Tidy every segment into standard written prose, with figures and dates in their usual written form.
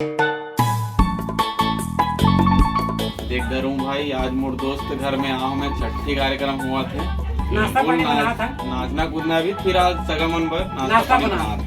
देख डरूं भाई, आज मोर दोस्त घर में आओ में छठी कार्यक्रम हुआ थे। नाश्ता पानी बना था, नाचना कूदना भी फिर आज सगमन पर नाश्ता पानी बना था।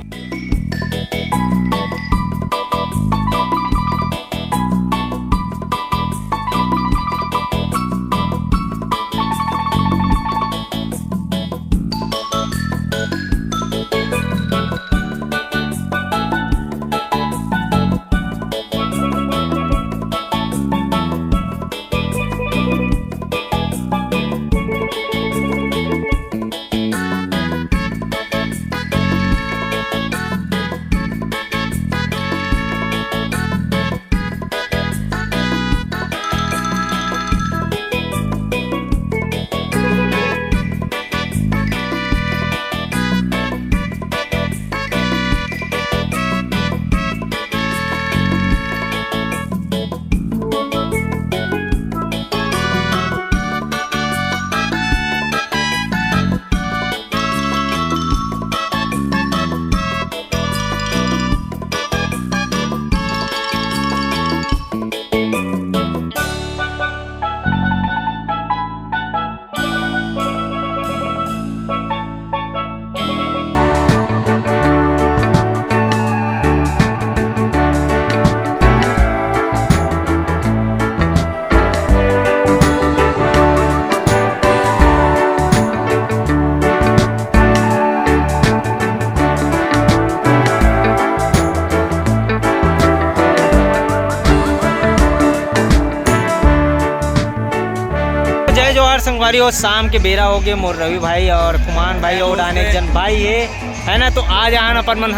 जय जोहार संगवारी हो, शाम के बेरा हो गए। मोर रवि भाई और कुमान भाई और अनेक जन भाई है ना। तो आज आन अपन मन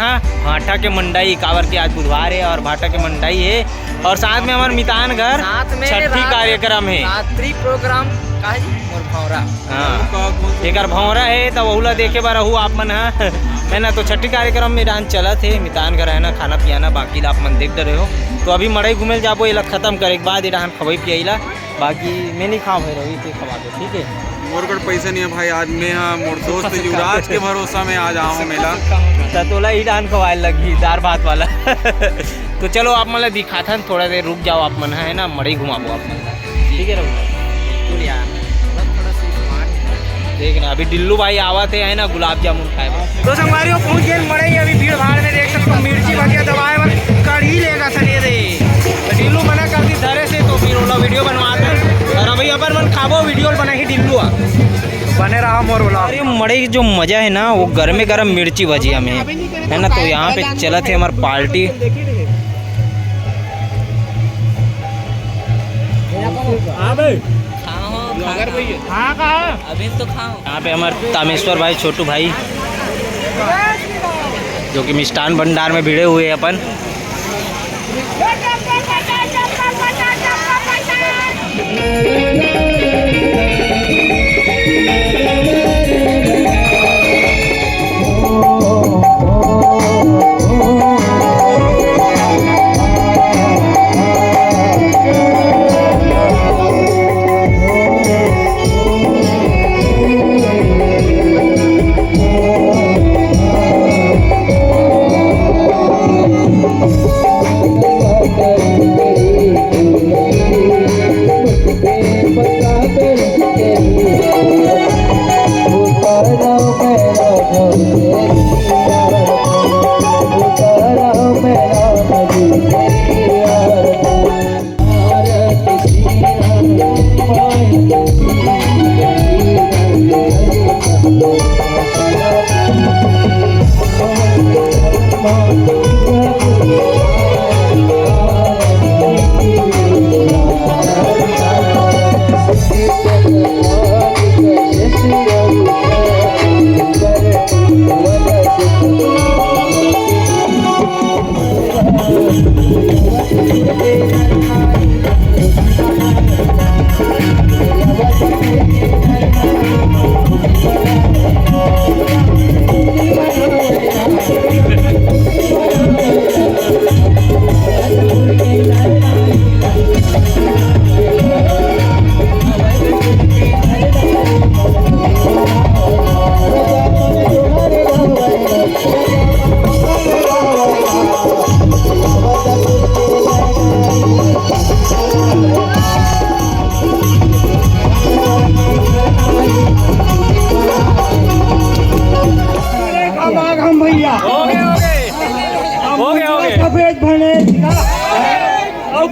भाटा के मंडाई कावर के, आज बुधवार है और भाटा के मंडाई है और साथ में हमारे मितान घर छठी कार्यक्रम है, रात्रि प्रोग्राम का है भौरा। हाँ एक भौरा है तो वहुला देखे बार रहू आप मन है ना। तो छठी कार्यक्रम में डांस चला थे, मितान घर है ना, खाना पियाना बाकी ला आप मन देख रहे हो। तो अभी मड़ई घूमे जाबो, ये खत्म करे के बाद डांस खवाई पियाला, बाकी मैं नहीं खाऊँ भाई, रवि खवा दो ठीक है। मोर कट पैसा नहीं है भाई, आज मैं मोर दोस्त युवराज के भरोसा में आज आऊँ मेला तोला ही डांस खवाए लगी दार भात वाला तो चलो आप मतलब दिखाता थोड़ा देर रुक जाओ आप मन है ना, मड़ई घुमाबो आप मन ठीक है रवि। देख ना अभी डिल्लू भाई आवा थे है ना, गुलाब जामुन खाए तो संगवारी हो पहुँच गए मड़ई। अभी भीड़ भाड़ में देख सकते हो मिर्ची भजिया दबाए कढ़ी लेगा सर दे तो डिल्लू मना कर दी धरे से, तो फिर ओला वीडियो बनवाते और अभी अपन मन खाबो वीडियो बना ही डिल्लू बने रहा मोर बोला। अरे मड़ई की जो मजा है ना वो गर्मे गर्म मिर्ची भजिया में है ना। तो यहाँ पे चला थे हमारी पार्टी, अभी तो खाओ। यहाँ पे हमारे तामेश्वर भाई छोटू भाई जो कि मिष्ठान भंडार में भिड़े हुए हैं अपन।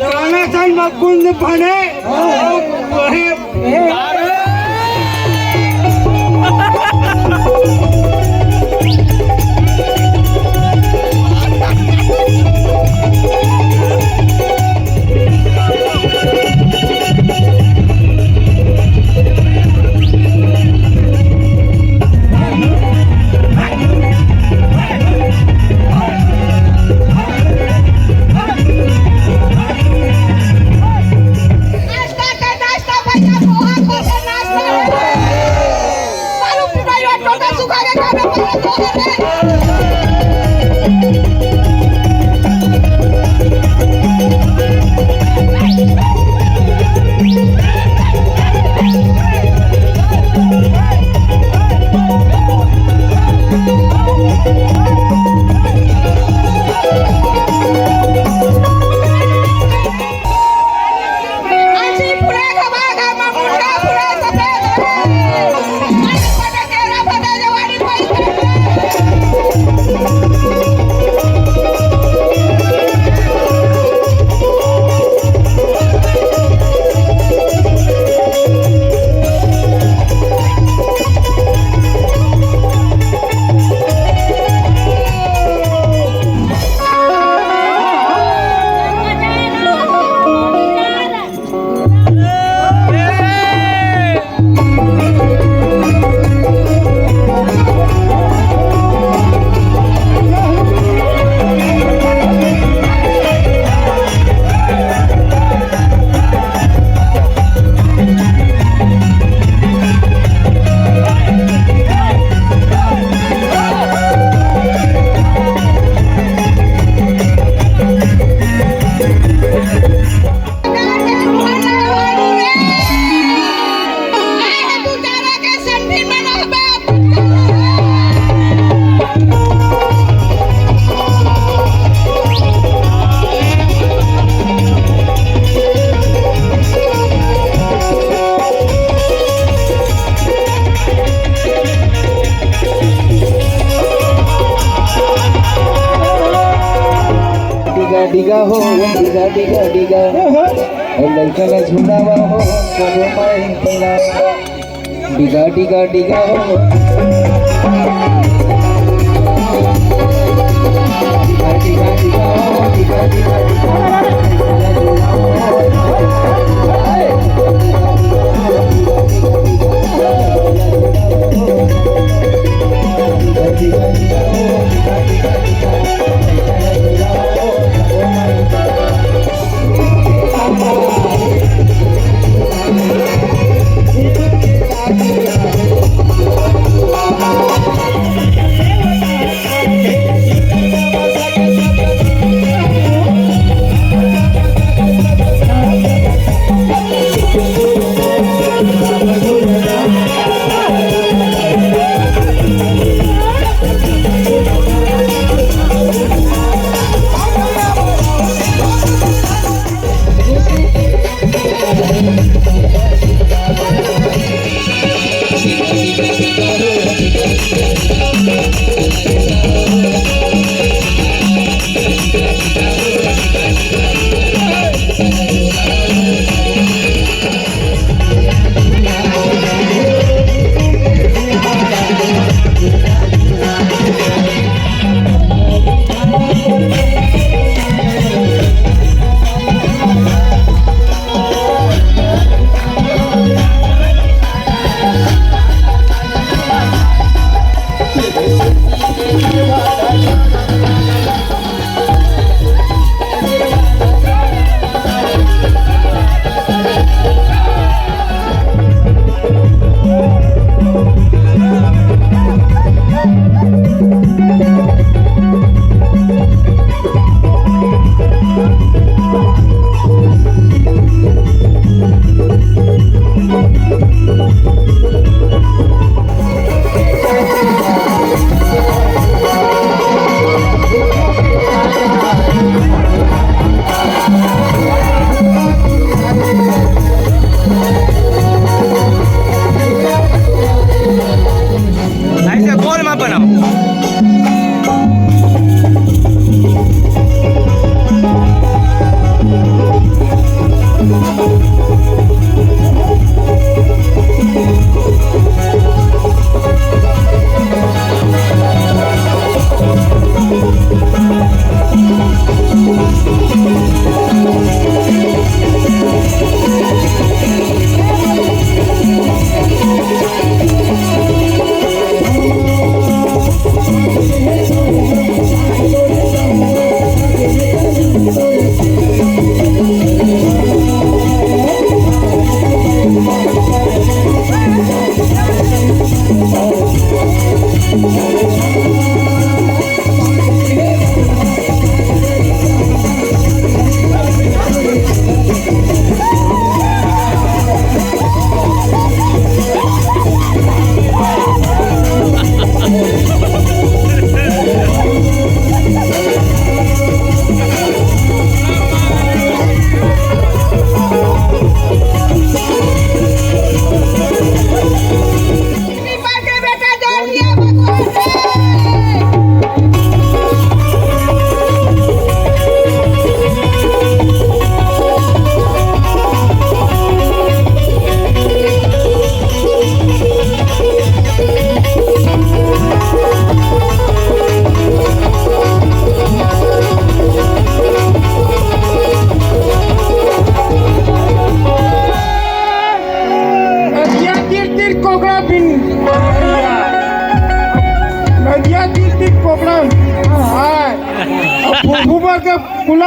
कानासन कुंद भने वही डिगा हो डिगा डिगा डिगा लड़का का झुंडावा हो करो माई तेरा डिगा डिगा डिगा हो डिगा डिगा हो डिगा डिगा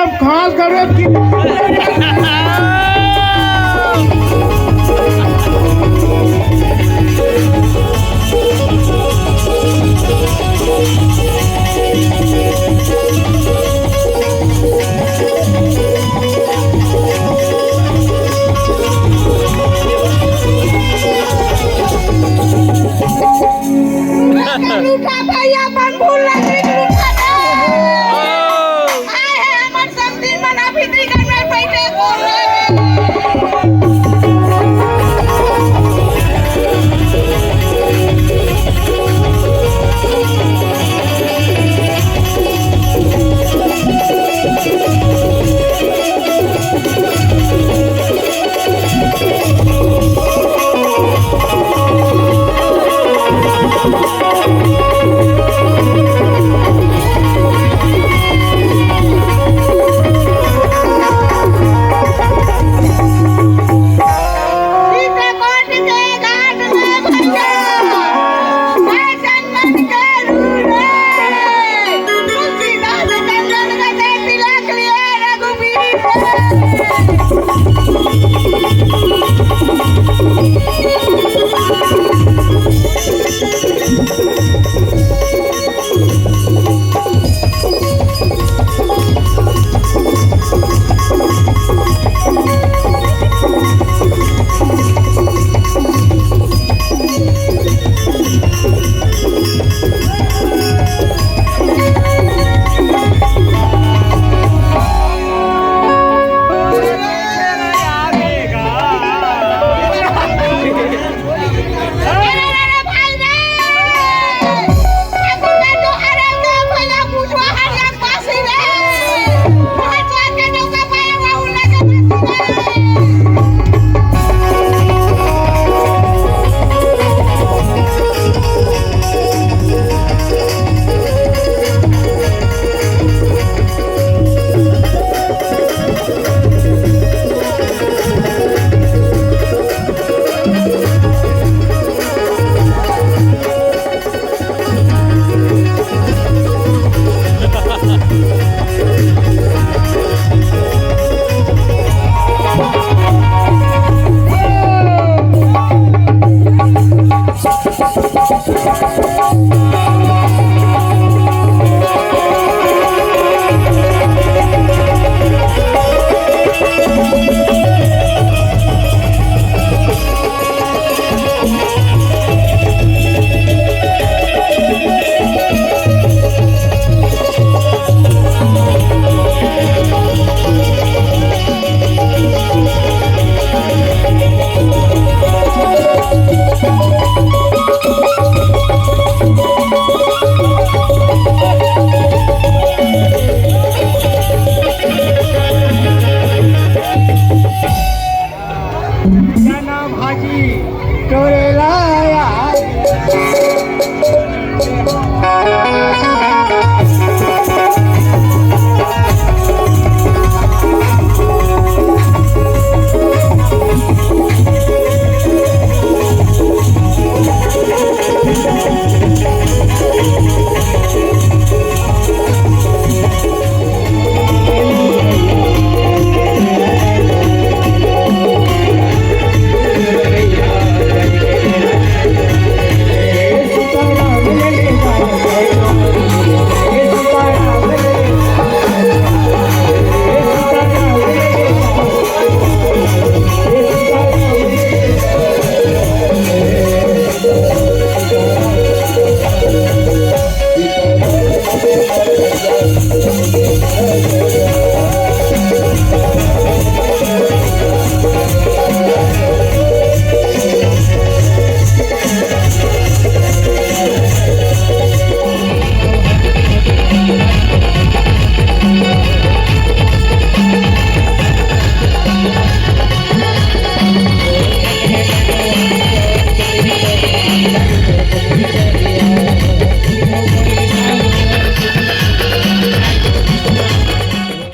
एकदम खास करे लूटा भैया अपन भूल लगी लूटा दे आए है हमर सब दिन मना भीतरी